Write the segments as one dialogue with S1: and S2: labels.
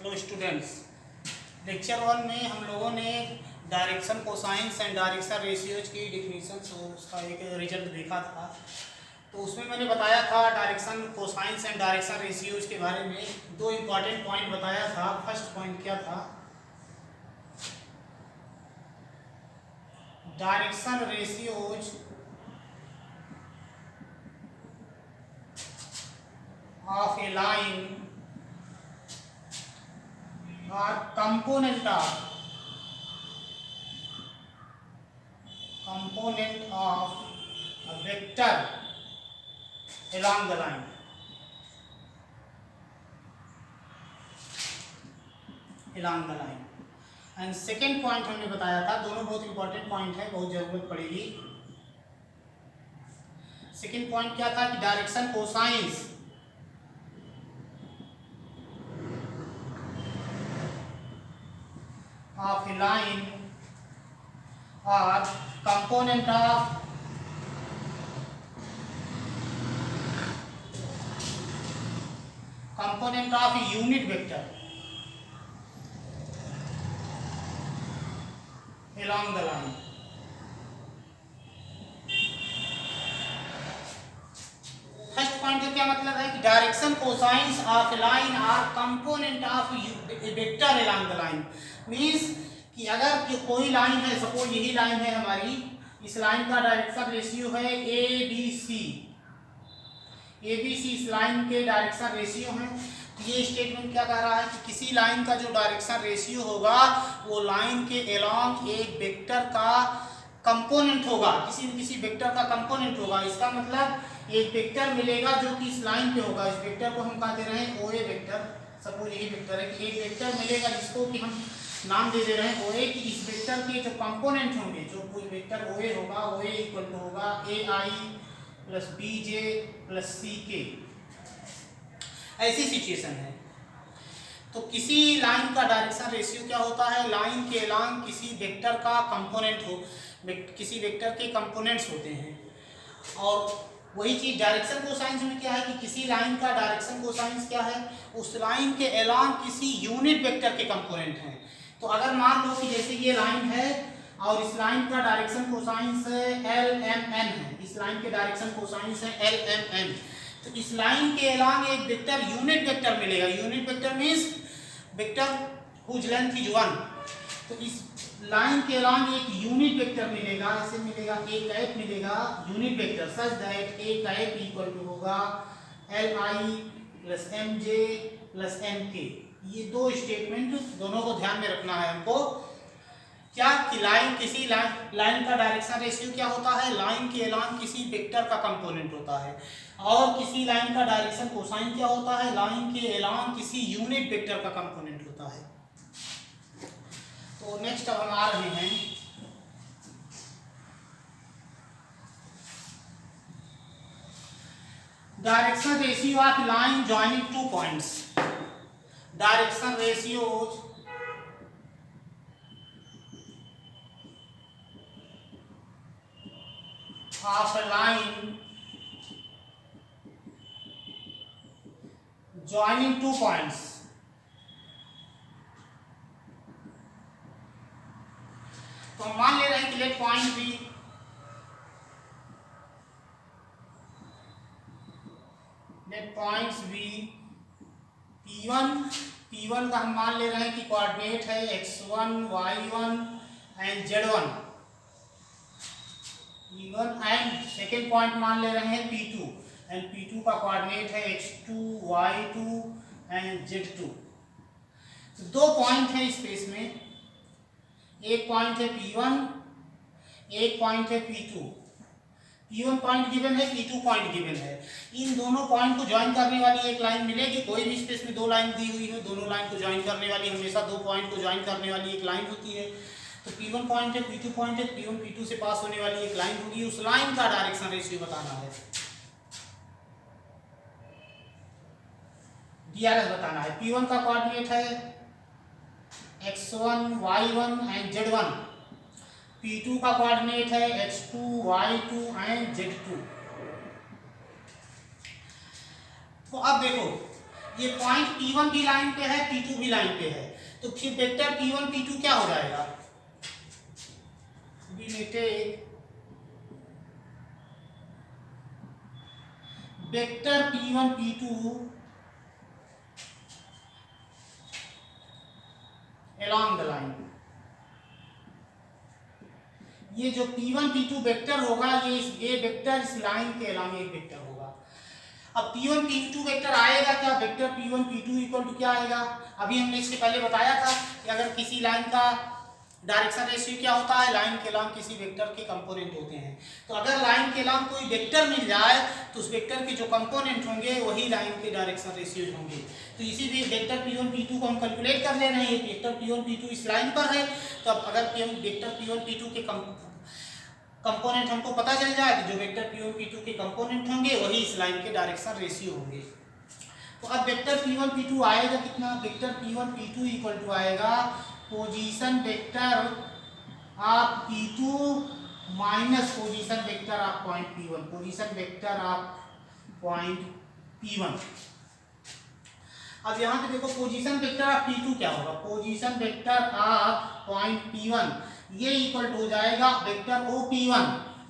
S1: Hello students, lecture 1 में हम लोगों ने direction cosines and direction ratios की डिफिनीशन उसका एक रिजल्ट देखा था। तो उसमें मैंने बताया था direction cosines and direction ratios के बारे में दो इम्पॉर्टेंट पॉइंट बताया था। फर्स्ट पॉइंट क्या था? Direction ratios of A line are component of a vector along the line. And second point हमने बताया था, दोनों बहुत इंपॉर्टेंट पॉइंट है, बहुत जरूरत पड़ेगी। सेकेंड पॉइंट क्या था कि direction cosines of a line or component of a unit vector along the line. First point का क्या मतलब है कि direction cosines of A line R component of A vector along the line. Means कि अगर कोई लाइन है, suppose यही लाइन है हमारी, इस लाइन का डायरेक्शन रेशियो है ए बी सी इस लाइन के डायरेक्शन रेशियो है। तो ये स्टेटमेंट क्या कह रहा है कि किसी लाइन का जो डायरेक्शन रेशियो होगा वो लाइन के अलोंग एक वेक्टर का कंपोनेंट होगा, किसी न किसी वेक्टर का कंपोनेंट होगा। इसका मतलब एक वेक्टर मिलेगा जो कि इस लाइन पे होगा। इस वेक्टर को हम कहते रहे ओ ए वेक्टर। सपोज यही वेक्टर है कि एक वेक्टर मिलेगा जिसको कि हम नाम दे रहे हैं ओ ए, कि इस वेक्टर के जो कंपोनेंट होंगे, जो कोई वेक्टर ओ ए होगा, ओ ए इक्वल टू होगा ए आई प्लस बी जे प्लस सी के। ऐसी सिचुएशन है। तो किसी लाइन का डायरेक्शन रेशियो क्या होता है? लाइन के अलोंग किसी वेक्टर का कंपोनेंट हो, किसी वेक्टर के कंपोनेंट्स होते हैं। और वही चीज डायरेक्शन कोसाइंस में क्या है कि किसी लाइन का डायरेक्शन कोसाइंस क्या है? उस लाइन के अलोंग किसी यूनिट वेक्टर के कंपोनेंट हैं। तो अगर मान लो कि जैसे ये लाइन है और इस लाइन का direction cosines L M N है, इस लाइन के डायरेक्शन कोसाइंस है एल एम एन। तो इस लाइन के अलोंग एक वेक्टर यूनिट वेक्टर मिलेगा। Unit vector means vector whose length is 1। तो इस लाइन के अलोंग एक यूनिट वेक्टर मिलेगा, ऐसे मिलेगा ए कैप मिलेगा unit vector such that A cap equal to होगा L I plus M J plus M K. ये दो स्टेटमेंट दोनों को ध्यान में रखना है हमको। क्या कि लाइन किसी लाइन का डायरेक्शन रेशियो क्या होता है? लाइन के अलोंग किसी वेक्टर का कंपोनेंट होता है। और किसी लाइन का डायरेक्शन कोसाइन क्या होता है? लाइन के अलोंग किसी यूनिट वेक्टर का कंपोनेंट होता है। तो नेक्स्ट अब हम आ रहे हैं direction ratio of line joining two points. Direction ratios of a line joining two points। तो हम मान ले रहे हैं कि लेट पॉइंट बी P1 का हम मान ले रहे हैं कि कोऑर्डिनेट है x1 y1 and z1। And second point मान ले रहे हैं P2 एंड P2 का कोऑर्डिनेट है x2 y2 एंड z2। तो दो पॉइंट है स्पेस में, एक पॉइंट है P1, एक पॉइंट है P2। P1 पॉइंट गिवन है, P2 पॉइंट गिवन है। इन दोनों पॉइंट को ज्वाइन करने वाली एक लाइन मिलेगी। कोई भी स्पेस में दो लाइन दी हुई है, दोनों लाइन को ज्वाइन करने वाली, हमेशा दो पॉइंट को ज्वाइन करने वाली एक लाइन होती है। तो P1 पॉइंट है, P2 पॉइंट है, P1 P2 से पास होने वाली एक लाइन होगी। उस लाइन का डायरेक्शन रेशियो बताना है, DRS बताना है। P1 का कोऑर्डिनेट है x1 y1 and z1। P2 का कोऑर्डिनेट है x2 y2 एंड z2। तो अब देखो ये पॉइंट P1 भी लाइन पे है, P2 भी लाइन पे है, तो फिर वेक्टर P1 P2 क्या हो जाएगा? We take vector P1 P2 along the line। ये जो P1 P2 वेक्टर होगा, ये वेक्टर इस लाइन के अलावा एक वेक्टर होगा। अब P1 P2 वेक्टर आएगा क्या? Vector P1 P2 equal to क्या आएगा? अभी हमने इससे पहले बताया था कि अगर किसी लाइन का डायरेक्शन रेशियो क्या होता है, लाइन के अलावा किसी वेक्टर के कंपोनेंट होते हैं। तो अगर लाइन के अलावा कोई वेक्टर मिल जाए तो उस वेक्टर के जो कंपोनेंट होंगे वही लाइन के डायरेक्शन रेशियो होंगे। तो इसी भी वेक्टर P1 P2 को हम कैलकुलेट कर ले रहे हैं। वेक्टर P1 P2 इस लाइन पर है, तो अब अगर वेक्टर P1 P2 के कंपोनेंट हमको पता चल जाए तो जो वेक्टर P1 P2 के कंपोनेंट होंगे वही इस लाइन के डायरेक्शन रेशियो होंगे। तो अब वेक्टर P1 P2 आएगा कितना? Vector P1 P2 equal to आएगा position vector of P2 minus position vector of point P1, position vector of point P1। अब यहाँ पे देखो पोजीशन वेक्टर ऑफ P2 क्या होगा? Position vector of point P1 ये इक्वल टू हो जाएगा वेक्टर OP1,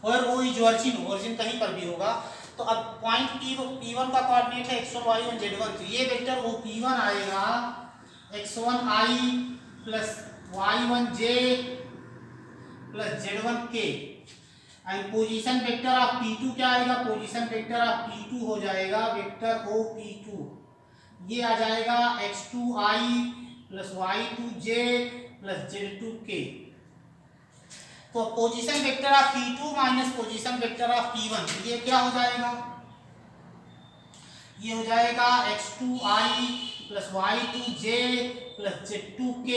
S1: और O इज ओरिजिन कहीं पर भी होगा। तो अब पॉइंट P1 का कोऑर्डिनेट है x1 y1 z1, तो ये वेक्टर OP1 आएगा x1i plus y1j plus z1k। And position vector of P2 क्या आएगा? पोजीशन वेक्टर ऑफ P2 हो जाएगा वेक्टर OP2, ये आ जाएगा x2i plus y2j plus z2k। तो position vector of P2 minus position vector of P1 ये क्या हो जाएगा? ये हो जाएगा x2i plus y2j plus z2k।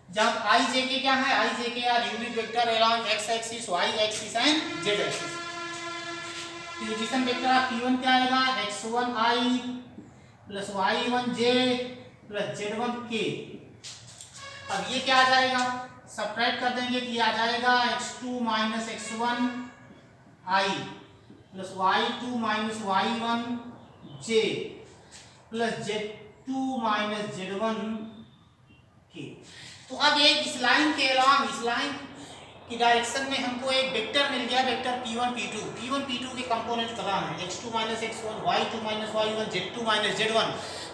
S1: जब i j k क्या है? i j k are unit vector along x axis, y axis and z axis. Position vector of P1 क्या आएगा? x1i plus y1j plus z1k। अब ये क्या आ जाएगा? सब्ट्रैक्ट कर देंगे कि आ जाएगा x2 minus x1i plus y2 minus y1j plus z2 minus z1k। तो अब एक इस लाइन के अलावा इस लाइन की डायरेक्शन में हमको एक वेक्टर मिल गया, vector P1 P2। P1 P2 के कंपोनेंट कहाँ है? x2 minus x1, y2 minus y1, z2 minus z1।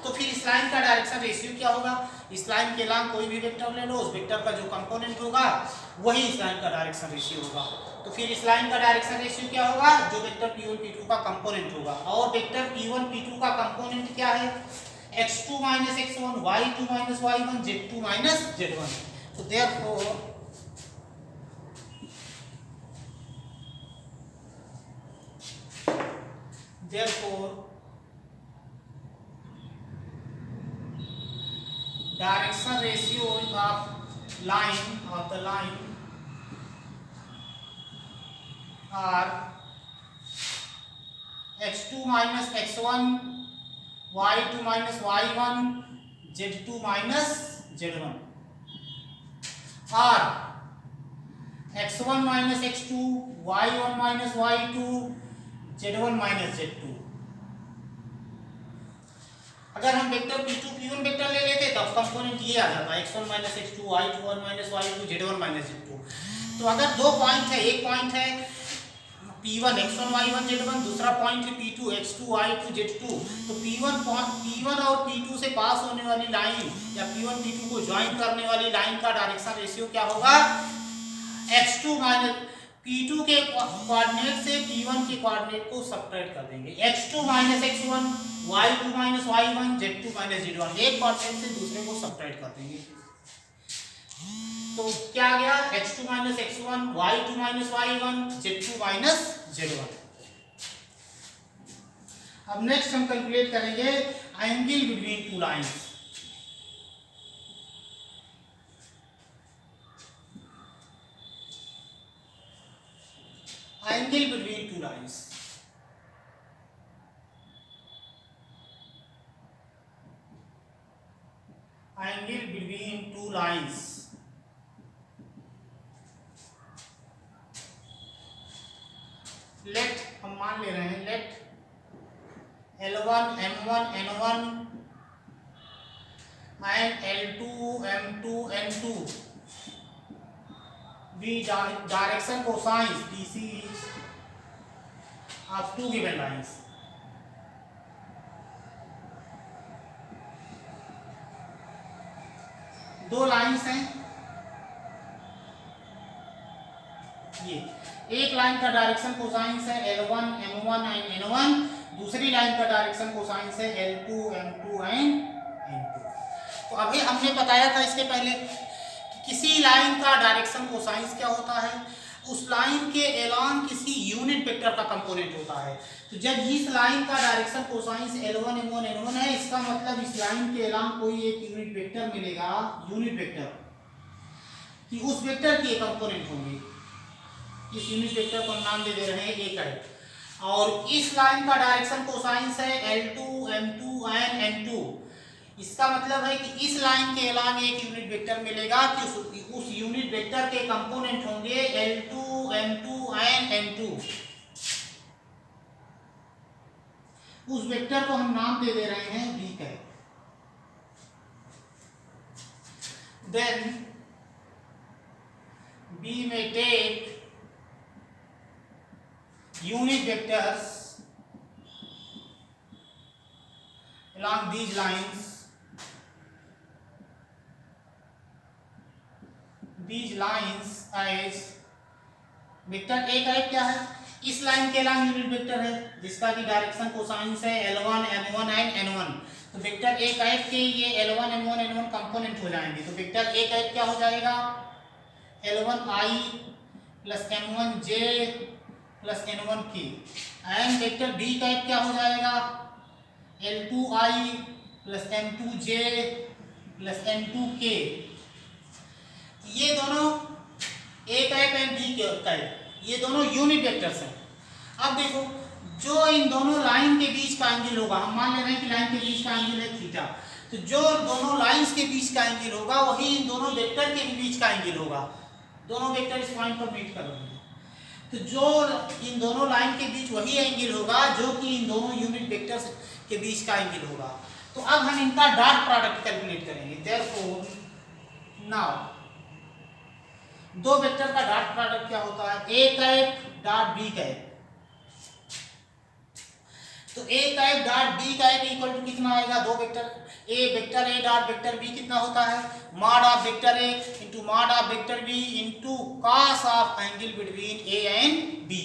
S1: तो फिर इस लाइन का डायरेक्शन रेशियो क्या होगा? इस लाइन के अलावा कोई भी वेक्टर ले लो, उस वेक्टर का जो कंपोनेंट होगा वही इस लाइन का डायरेक्शन रेशियो होगा। तो फिर इस लाइन का डायरेक्शन रेशियो क्या होगा? जो वेक्टर P1 P2 का कंपोनेंट होगा। और वेक्टर P1 P2 का कंपोनेंट क्या है? x2 minus x1, y2 minus y1, z2 minus z1। तो therefore direction ratio of the line are x2 minus x1, y2 minus y1, z2 minus z1, or x1 minus x2, y1 minus y2, z1 minus z2। अगर हम vector P2 P1 vector ले लेते तब component ये आ जाता है x1 minus x2, y2 minus y2, z1 minus z2। तो अगर दो पॉइंट है, एक पॉइंट है P1 x1 y1 z1, दूसरा पॉइंट है P2 x2 y2 z2, तो P1 और P2 से पास होने वाली लाइन या P1 P2 को ज्वाइन करने वाली लाइन का डायरेक्शन रेशियो क्या होगा? x2 माइनस P2 के कोऑर्डिनेट से P1 के कोऑर्डिनेट को सब्ट्रैक्ट कर देंगे। x2 minus x1, y2 minus y1, z2 minus z1, एक कोऑर्डिनेट से दूसरे को सब्ट्रैक्ट कर देंगे। तो क्या आ गया? x2 minus x1, y2 minus y1, z2 minus z1। अब नेक्स्ट हम कैलकुलेट करेंगे angle between two lines. Angle between two lines. Angle between two lines. Let हम मान ले रहे हैं let L1 M1 N1 and L2 M2 N2 be direction cosines DC of two given lines. दो lines हैं, ये एक लाइन का डायरेक्शन कोसाइंस है L1 M1 एंड N1, दूसरी लाइन का डायरेक्शन कोसाइंस है L2 M2 एंड N2। तो अभी हमने बताया था इसके पहले कि किसी लाइन का डायरेक्शन कोसाइंस क्या होता है, उस लाइन के एलॉन्ग किसी यूनिट वेक्टर का कंपोनेंट होता है। तो जब इस लाइन का direction cosines L1 M1 N1 है, इसका मतलब इस लाइन के एलॉन्ग कोई एक यूनिट वेक्टर मिलेगा, यूनिट वेक्टर कि उस वेक्टर के कंपोनेंट होंगे। इस यूनिट वेक्टर को नाम दे रहे हैं एक है, और इस लाइन का डायरेक्शन कोसाइंस है L2 M2 एंड N2। इसका मतलब है कि इस लाइन के एलॉन्ग एक यूनिट वेक्टर मिलेगा कि उस यूनिट वेक्टर के कंपोनेंट होंगे L2 M2 एंड N2। उस वेक्टर को हम नाम दे रहे हैं B का। देन B में take unit vectors along these lines, as vector A का एक क्या है, इस लाइन के अलॉन्ग यूनिट वेक्टर है जिसका की डायरेक्शन कोसाइंस है L1 M1 एंड N1। तो वेक्टर ए का एक के ये L1 M1 N1 कंपोनेंट हो जाएंगे। तो वेक्टर ए का एक क्या हो जाएगा, L1I plus M1J plus N1K, and vector B का एक क्या हो जाएगा, L2I plus M2J plus N2K। ये दोनों ए का एक एंड बी का एक, ये दोनों यूनिट वेक्टर्स हैं। अब देखो, जो इन दोनों लाइन के बीच का एंगल होगा, हम मान ले रहे हैं कि लाइन के बीच का एंगल है थीटा, तो जो दोनों लाइंस के बीच का एंगल होगा वही इन दोनों वेक्टर के बीच का एंगल होगा। दोनों वेक्टर इस पॉइंट पर मीट कर रहे हैं, तो जो इन दोनों लाइन के बीच वही एंगल होगा जो कि इन दोनों यूनिट वेक्टर्स के बीच का एंगल होगा। तो अब हम इनका डॉट प्रोडक्ट कैलकुलेट करेंगे। देयरफॉर नाउ दो वेक्टर का डॉट प्रोडक्ट क्या होता है, A cap dot B cap. तो A cap dot B cap equal to कितना आएगा, दो vector A dot vector B कितना होता है, mod of vector A into mod of vector B into cos of angle between A and B.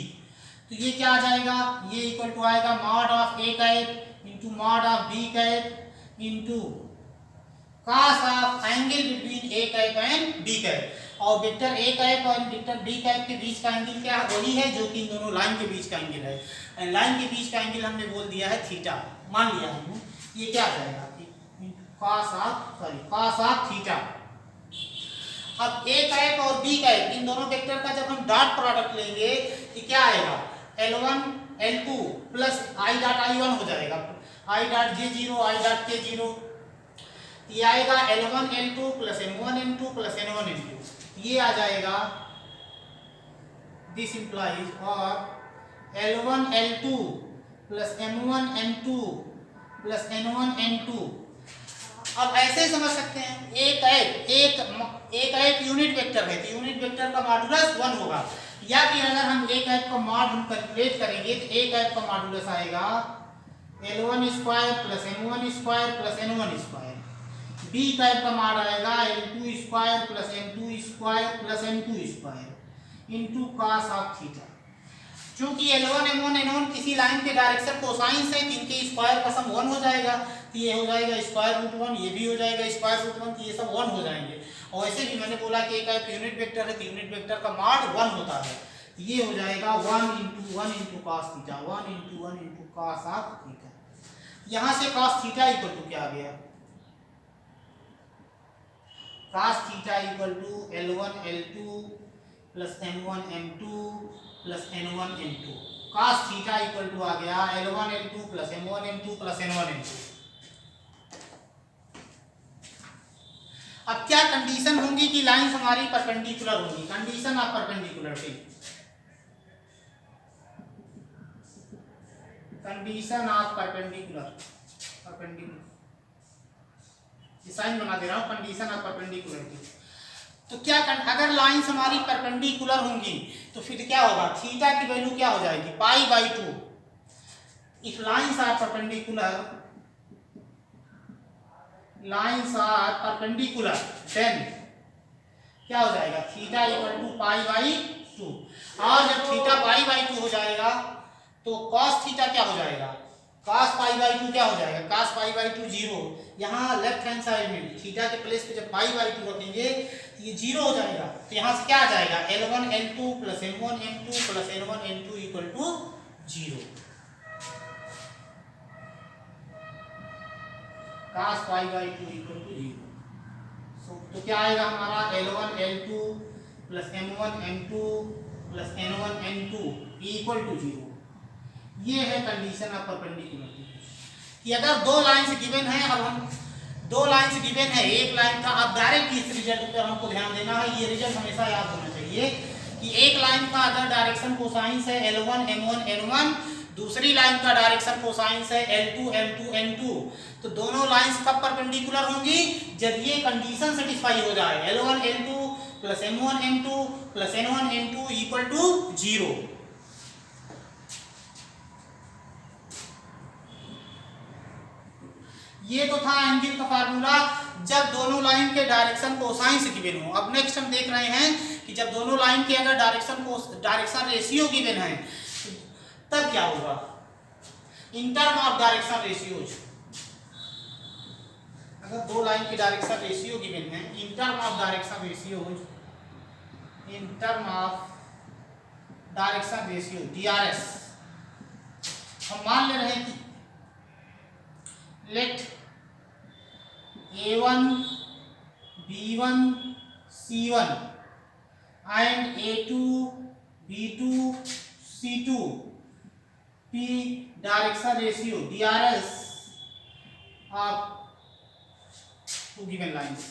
S1: तो ये क्या आ जाएगा, ये इक्वल टू आएगा mod of A cap into mod of B cap into cos of angle between A cap and B cap. और vector A cap और vector B cap के बीच का एंगल क्या है, वही है जो कि इन दोनों लाइन के बीच का एंगल है। लाइन के बीच का एंगल हमने बोल दिया है थीटा, मान लिया हमने। ये क्या आ जाएगा, कॉस ऑफ थीटा। अब ए कैप और बी कैप इन दोनों वेक्टर का जब हम डॉट प्रोडक्ट लेंगे तो क्या आएगा, L1 L2 plus I dot I1 हो जाएगा, I dot J0 I dot K0। ये आएगा L1 L2 plus M1 M2 plus N1 N2, ये आ जाएगा। दिस इंप्लाइज और L1 L2 plus M1 M2 plus N1 N2। अब ऐसे समझ सकते हैं, एक यूनिट वेक्टर है तो यूनिट वेक्टर का मॉडुलस 1 होगा, या फिर अगर हम एक का मॉड हम कैलकुलेट करेंगे तो एक का मॉडुलस आएगा L1 square plus M1 square plus N1 square. B type का मॉड आएगा L2 square plus M2 square plus N2 square into cos of theta. चूंकि L1 M1 N1 किसी लाइन के डायरेक्शन कोसाइंस है, इनके स्क्वायर का सम 1 हो जाएगा, तो ये हो जाएगा स्क्वायर रूट 1, ये भी हो जाएगा स्क्वायर रूट 1, तो ये सब 1 हो जाएंगे। और ऐसे भी मैंने बोला कि एक यूनिट वेक्टर है तो यूनिट वेक्टर का मॉड 1 होता है, ये हो जाएगा 1 into cos theta, 1 into cos of theta. यहाँ से कॉस थीटा इक्वल टू क्या आ गया, cos theta equal to L1 L2 plus M1 M2 plus N1 N2। cos theta equal to आ गया L1 L2 plus M1 M2 plus N1 N2। अब क्या condition होंगी कि लाइंस हमारी परपेंडिकुलर होंगी, condition of perpendicularity, condition of perpendicular. Perpendicular, sign बना दे रहा हूँ, कंडीशन ऑफ परपेंडिकुलरिटी। तो क्या अगर लाइंस हमारी परपेंडिकुलर होंगी तो फिर क्या होगा, थीटा की वैल्यू क्या हो जाएगी, π/2। If lines are perpendicular, lines are perpendicular, then क्या हो जाएगा, थीटा इक्वल टू π/2। और जब थीटा π/2 हो जाएगा तो cos थीटा क्या हो जाएगा, cos π/2 क्या हो जाएगा, cos π/2 0। यहाँ लेफ्ट हैंड साइड में थीटा के प्लेस पे जब π/2 रखेंगे तो ये 0 हो जाएगा। तो यहाँ से क्या आ जाएगा, L1 L2 plus M1 M2 plus N1 N2 equal to 0। cos π/2 equal to 0। तो क्या आएगा हमारा, L1 L2 plus M1 M2 plus N1 N2 equal to 0। ये है कंडीशन ऑफ परपेंडिकुलरिटी कि अगर दो लाइंस गिवन है, अब हम दो लाइंस गिवन है, एक लाइन था, अब डायरेक्ट इस रिजल्ट पर हमको ध्यान देना है, ये रिजल्ट हमेशा याद होना चाहिए कि एक लाइन का अगर डायरेक्शन कोसाइंस है L1 M1 N1, दूसरी लाइन का डायरेक्शन कोसाइंस है L2 M2 N2, तो दोनों लाइंस कब परपेंडिकुलर होंगी, जब ये कंडीशन सेटिस्फाई हो जाए, L1 L2 plus M1 M2 plus N1 N2 equal to 0। ये तो था एंगल का फार्मूला जब दोनों लाइन के डायरेक्शन कोसाइंस गिवन हो। अब नेक्स्ट हम देख रहे हैं कि जब दोनों लाइन के अगर डायरेक्शन रेशियो गिवन है तब क्या होगा, इन टर्म ऑफ डायरेक्शन रेशियोज। अगर दो लाइन की डायरेक्शन रेशियो गिवन है, इन term of direction ratios, in term of direction ratio DRS, हम मान ले रहे हैं कि late A1 B1 C1 and A2 B2 C2 P direction ratio DRS of two given lines।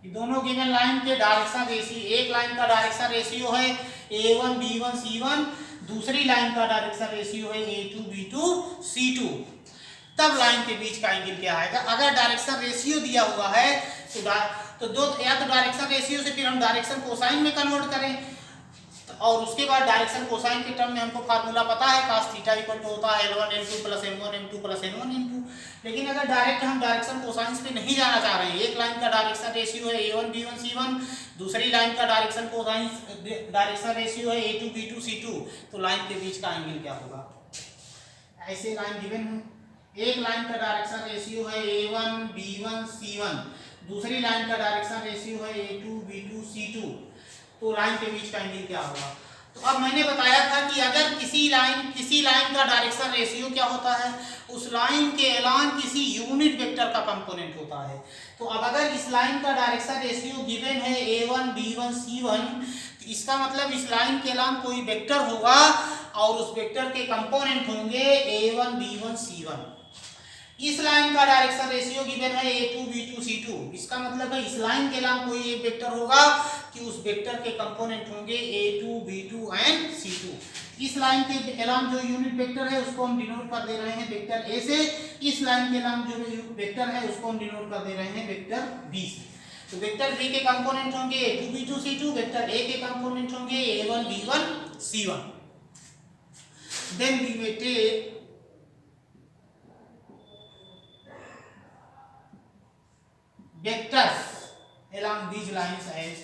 S1: दोनों गिवन लाइन के direction ratio, एक लाइन का डायरेक्शन रेशियो है A1 B1 C1, दूसरी लाइन का डायरेक्शन रेशियो है A2 B2 C2, तब line के बीच का एंगल क्या आएगा। अगर डायरेक्शन रेशियो दिया हुआ है तो दो या तो डायरेक्शन रेशियो से फिर हम डायरेक्शन कोसाइन में कन्वर्ट करें, और उसके बाद डायरेक्शन कोसाइन के टर्म में हमको फार्मूला पता है, cos थीटा इक्वल टू होता है L1 L2 plus M1 M2 plus N1 N2। लेकिन अगर डायरेक्ट हम डायरेक्शन कोसाइन पे नहीं जाना चाह रहे हैं, एक लाइन का डायरेक्शन रेशियो है A1 B1 C1, दूसरी लाइन का डायरेक्शन कोसाइन डायरेक्शन रेशियो है A2 B2 C2, तो लाइन के बीच का एंगल क्या होगा। ऐसे लाइन गिवन है, एक लाइन का डायरेक्शन रेशियो है A1 B1 C1, दूसरी लाइन का डायरेक्शन रेशियो है A2 B2 C2, तो लाइन के बीच का एंगल क्या होगा। तो अब मैंने बताया था कि अगर किसी लाइन का डायरेक्शन रेशियो क्या होता है, उस लाइन के एलॉन्ग किसी यूनिट वेक्टर का कंपोनेंट होता है। तो अब अगर इस लाइन का डायरेक्शन रेशियो गिवन है A1 B1 C1, तो इसका मतलब इस लाइन के एलॉन्ग कोई वेक्टर होगा और उस वेक्टर के कंपोनेंट होंगे A1 B1 C1। इस लाइन का डायरेक्शन रेशियो गिवन है A2 B2 C2, इसका मतलब है इस लाइन के एलॉन्ग कोई एक वेक्टर होगा कि उस वेक्टर के कंपोनेंट होंगे A2 B2 एंड C2। इस लाइन के एलॉन्ग जो यूनिट वेक्टर है उसको हम डिनोट कर दे रहे हैं वेक्टर A से, इस लाइन के एलॉन्ग जो वेक्टर है उसको हम डिनोट कर दे रहे हैं वेक्टर B से। तो वेक्टर B के कंपोनेंट होंगे A2 B2 C2, vector A के कंपोनेंट होंगे A1 B1 C1। Then we may take vectors along these lines as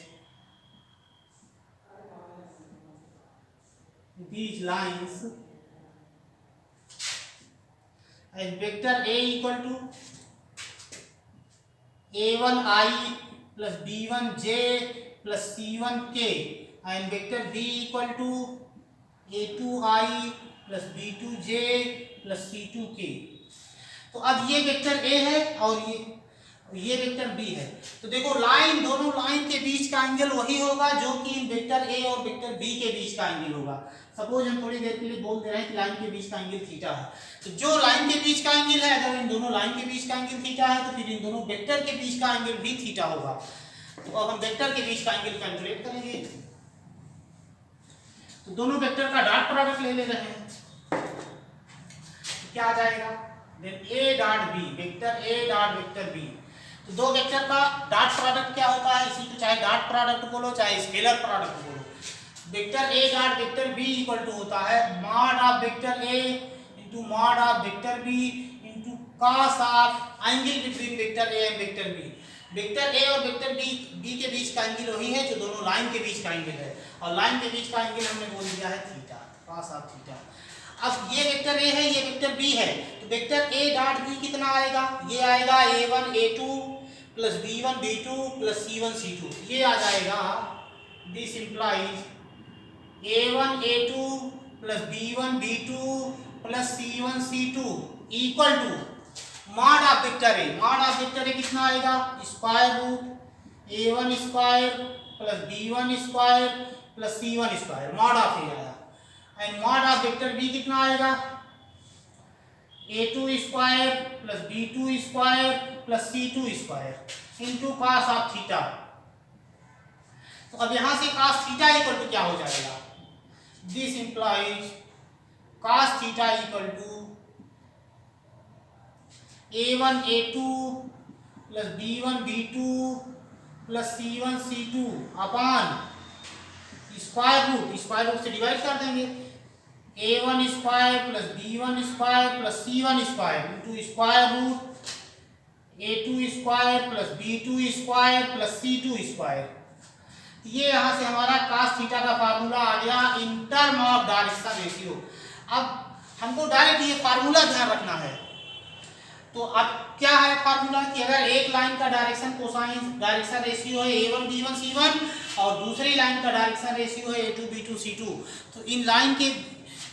S1: vector A equal to A1I plus B1J plus C1K and vector B equal to A2I plus B2J plus C2K। तो अब ये vector A है और ये vector B है। तो देखो line, दोनों लाइन के बीच का एंगल वही होगा जो कि वेक्टर A और वेक्टर B के बीच का एंगल होगा। सपोज हम थोड़ी देर के लिए बोल दे रहे हैं कि लाइन के बीच का एंगल थीटा है, तो जो लाइन के बीच का एंगल है, अगर इन दोनों लाइन के बीच का एंगल थीटा है तो फिर इन दोनों वेक्टर के बीच का एंगल भी थीटा होगा। तो अब हम वेक्टर के बीच का एंगल कैलकुलेट करेंगे। तो दोनों वेक्टर का डॉट प्रोडक्ट ले रहे हैं। क्या आ जाएगा, then A dot B, vector A dot vector B. तो दो वेक्टर का डॉट प्रोडक्ट क्या होता है, इसी को चाहे डॉट प्रोडक्ट बोलो चाहे स्केलर प्रोडक्ट बोलो। Vector A dot vector B equal to होता है mod of vector A into mod of vector B into cos of angle between vector A and vector B. Vector A और vector B के बीच का angle वही है जो दोनों लाइन के बीच का एंगल है, और लाइन के बीच का एंगल हमने बोल दिया है थीटा, कॉस ऑफ थीटा। अब ये वेक्टर ए है, ये वेक्टर बी है, तो वेक्टर ए डॉट बी कितना आएगा, ये आएगा a1 a2 plus b1 b2 plus c1 c2। ये आ जाएगा, this implies a1 a2 plus b1 b2 plus c1 c2 equal to mod of vector A. Mod of vector A कितना आएगा, square root a1 square plus b1 square plus c1 square, mod of A आया। And mod of vector B कितना आएगा, a2 square plus b2 square plus c2 square into cos of theta. तो अब यहां से cos theta equal to क्या हो जाएगा, this implies cos theta equal to a1 a2 plus b1 b2 plus c1 c2 upon square root से divide कर देंगे, a1 square plus b1 square plus c1 square into square root a2 square plus b2 square plus c2 square. ये यहाँ से हमारा cos theta का formula आ गया in term of direction ratio. अब हमको डायरेक्ट ये फार्मूला ध्यान रखना है। तो अब क्या है फार्मूला कि अगर एक लाइन का डायरेक्शन कोसाइन डायरेक्शन रेशियो है a1 b1 c1 और दूसरी लाइन का डायरेक्शन रेशियो है a2 b2 c2, तो इन लाइन के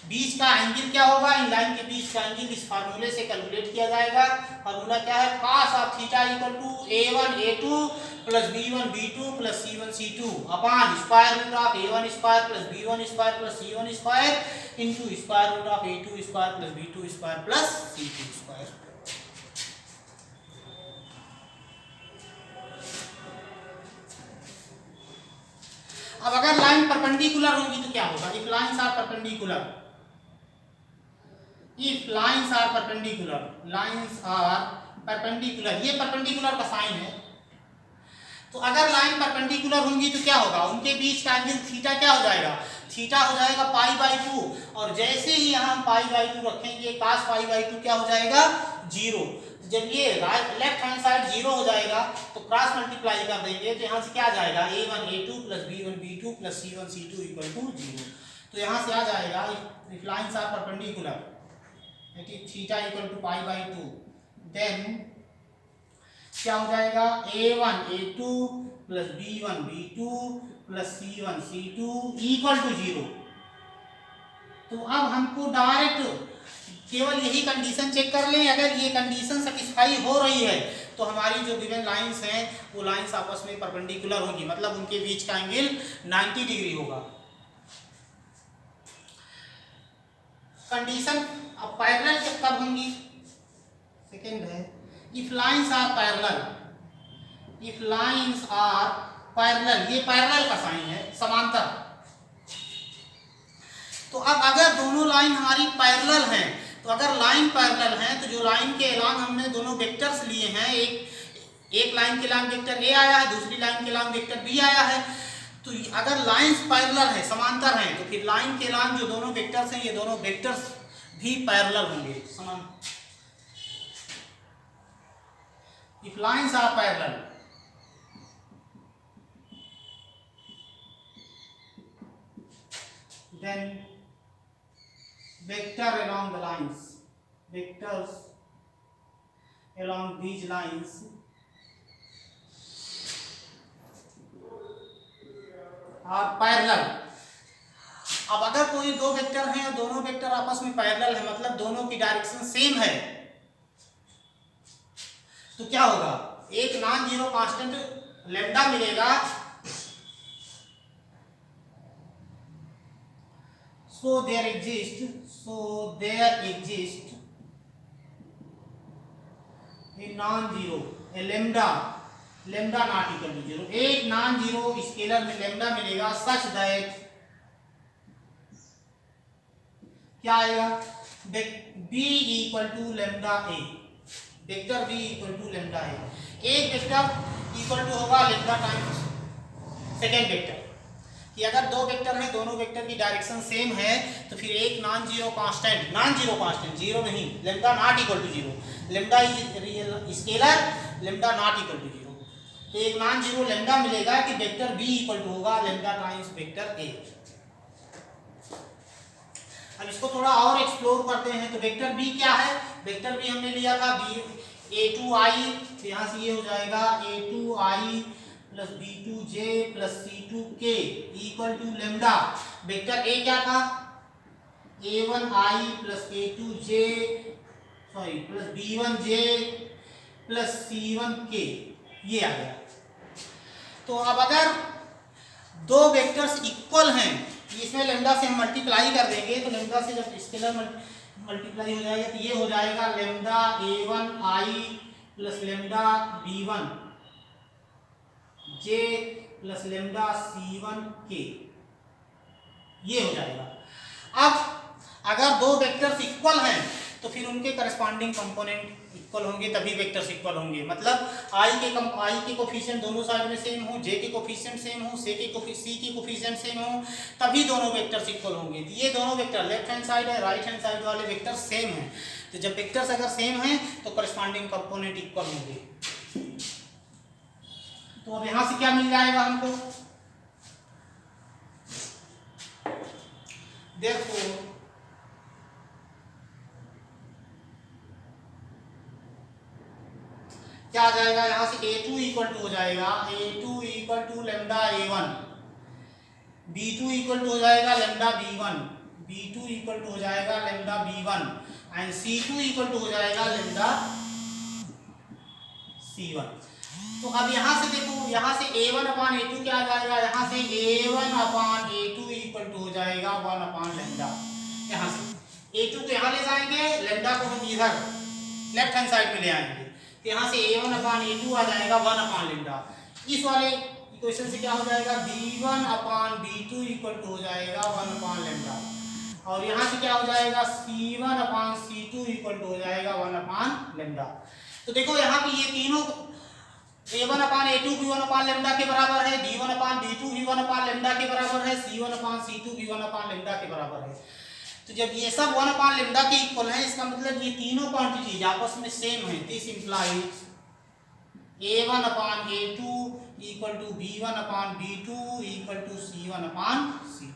S1: बीच का एंगल क्या होगा, इन लाइन के बीच का एंगल इस फार्मूले से कैलकुलेट किया जाएगा। फार्मूला क्या है, cos of theta equal to a1 a2 plus b1 b2 plus c1 c2 upon square root of a1 square plus b1 square plus c1 square into square root of a2 square plus b2 square plus c2 square. अब अगर line perpendicular होगी तो क्या होगा, if lines are perpendicular, if lines are perpendicular, lines are perpendicular, ये perpendicular का sign है। तो अगर लाइन परपेंडिकुलर होंगी तो क्या होगा, उनके बीच का एंगल थीटा क्या हो जाएगा, थीटा हो जाएगा π/2, और जैसे ही यहाँ हम π/2 रखेंगे cos π/2 क्या हो जाएगा 0। जब ये लेफ्ट हैंड साइड 0 हो जाएगा तो क्रॉस मल्टीप्लाई कर देंगे, तो यहाँ से क्या आ जाएगा a1 a2 plus b1 b2 plus c1 c2 equal to 0। तो यहाँ से आ जाएगा if lines are perpendicular that is theta equal to π/2, then क्या हो जाएगा a1 a2 plus b1 b2 plus c1 c2 equal to 0। तो अब हमको डायरेक्ट केवल यही कंडीशन चेक कर लें, अगर ये कंडीशन सेटिस्फाई हो रही है तो हमारी जो गिवन लाइंस हैं वो लाइंस आपस में परपेंडिकुलर होगी, मतलब उनके बीच का एंगल 90 डिग्री होगा। कंडीशन अब पैरेलल कब होंगी, सेकेंड है if lines are parallel, if lines are parallel, ये पैरेलल का साइन है समांतर। तो अब अगर दोनों लाइन हमारी पैरेलल हैं, तो अगर लाइन पैरेलल हैं तो जो लाइन के एलॉन्ग हमने दोनों वेक्टर्स लिए हैं, एक लाइन के एलॉन्ग वेक्टर ए आया है, दूसरी लाइन के एलॉन्ग वेक्टर बी आया है, तो अगर लाइंस पैरेलल हैं समांतर हैं तो फिर लाइन के एलॉन्ग जो दोनों वेक्टर्स हैं ये दोनों वेक्टर्स भी पैरेलल होंगे समान। If lines are parallel, then vector along the lines, vectors along these lines are parallel। अब अगर कोई दो वेक्टर हैं और दोनों वेक्टर आपस में पैरेलल है, मतलब दोनों की डायरेक्शन सेम है, तो क्या होगा, एक नॉन जीरो कांस्टेंट लैम्डा मिलेगा। So there exists a non-zero, a lambda not equal to 0, एक नॉन जीरो स्केलर में लैम्डा मिलेगा सच दैट क्या आएगा, B equal to lambda A, vector B equal to lambda A, एक vector equal to होगा lambda times second vector, कि अगर दो वेक्टर हैं, दोनों वेक्टर की डायरेक्शन सेम है तो फिर एक नॉन जीरो कांस्टेंट, जीरो नहीं, lambda not equal to zero, lambda is real scalar, lambda not equal to zero, तो एक नॉन जीरो लेमडा मिलेगा कि वेक्टर बी इक्वल टू होगा लेमडा टाइम्स वेक्टर ए। अब इसको थोड़ा और एक्सप्लोर करते हैं, तो वेक्टर बी क्या है, वेक्टर बी हमने लिया था बी a2i, तो यहाँ से ये हो जाएगा a2i plus b2j plus c2k equal to lambda, vector A क्या था a1i plus a2j sorry plus b1j plus c1k, ये आ गया। तो अब अगर दो वेक्टर्स इक्वल हैं, इसमें लेमडा से हम मल्टीप्लाई कर देंगे, तो लेमडा से जब स्केलर मल्टीप्लाई हो जाएगा तो ये हो जाएगा lambda a1i plus lambda b1j plus lambda c1k, ये हो जाएगा। अब अगर दो वेक्टर्स इक्वल हैं तो फिर उनके करस्पॉन्डिंग कंपोनेंट इक्वल होंगे, तभी वेक्टर्स इक्वल होंगे, मतलब i के कोफिशिएंट दोनों साइड में सेम हो, j के कोफिशिएंट सेम हो, c के कोफिशिएंट सेम हो, तभी दोनों वेक्टर्स इक्वल होंगे। तो ये दोनों वेक्टर लेफ्ट हैंड साइड है, राइट हैंड साइड वाले वेक्टर सेम हैं, तो जब वेक्टर्स अगर सेम हैं तो करस्पॉन्डिंग कंपोनेंट इक्वल होंगे। तो अब यहां से क्या मिल जाएगा हमको, देखो क्या आ जाएगा, यहां से a2 इक्वल टू हो जाएगा a2 equal to lambda a1, b2 equal to हो जाएगा lambda b1, b2 equal to हो जाएगा lambda b1 and c2 equal to हो जाएगा लेमडा c1। तो अब यहां से देखो, यहां से a1 अपान a2 क्या आ जाएगा, यहां से a1 upon a2 equal to हो जाएगा 1 अपान लेमडा, यहां से a2 को यहां ले जाएंगे, लेमडा को हम इधर लेफ्ट हैंड साइड में ले आएंगे, तो यहाँ से a1 अपान a2 आ जाएगा 1 अपान लेमडा। इस वाले इक्वेशन से क्या हो जाएगा, b1 upon b2 equal to हो जाएगा 1 अपान लेमडा, और यहाँ से क्या हो जाएगा c1 upon c2 equal to हो जाएगा 1 अपान लेमडा। तो देखो यहाँ पे ये तीनों a1 अपान a2 भी 1 अपान लेमडा के बराबर है, b1 अपान b2 भी 1 अपान लेमडा के बराबर है, c1 अपान c2 भी 1 अपान लेमडा के बराबर है। तो जब ये सब 1 अपान लेमडा के इक्वल है, इसका मतलब ये तीनों क्वांटिटीज आपस में सेम है, this implies a1 upon a2 equal to b1 upon b2 equal to c1 upon c2।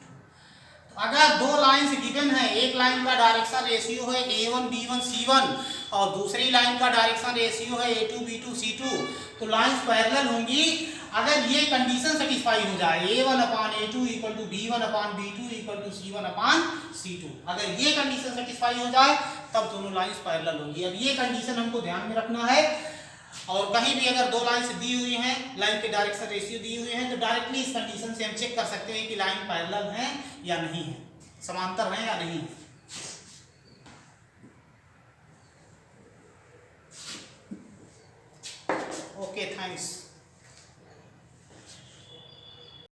S1: तो अगर दो लाइंस गिवन है, एक लाइन का डायरेक्शन रेशियो है a1 b1 c1 और दूसरी लाइन का डायरेक्शन रेशियो है a2 b2 c2, तो लाइंस पैरेलल होंगी अगर ये कंडीशन सेटिस्फाई हो जाए, a1 upon a2 equal to b1 upon b2 equal to c1 upon c2, अगर ये कंडीशन सेटिस्फाई हो जाए तब दोनों लाइंस पैरेलल होंगी। अब ये कंडीशन हमको ध्यान में रखना है, और कहीं भी अगर दो लाइंस दी हुई हैं, लाइन के डायरेक्शन रेशियो दी हुई हैं, तो डायरेक्टली इस कंडीशन से हम चेक कर सकते हैं कि लाइन पैरेलल है या नहीं है, समांतर है या नहीं है। Okay, thanks.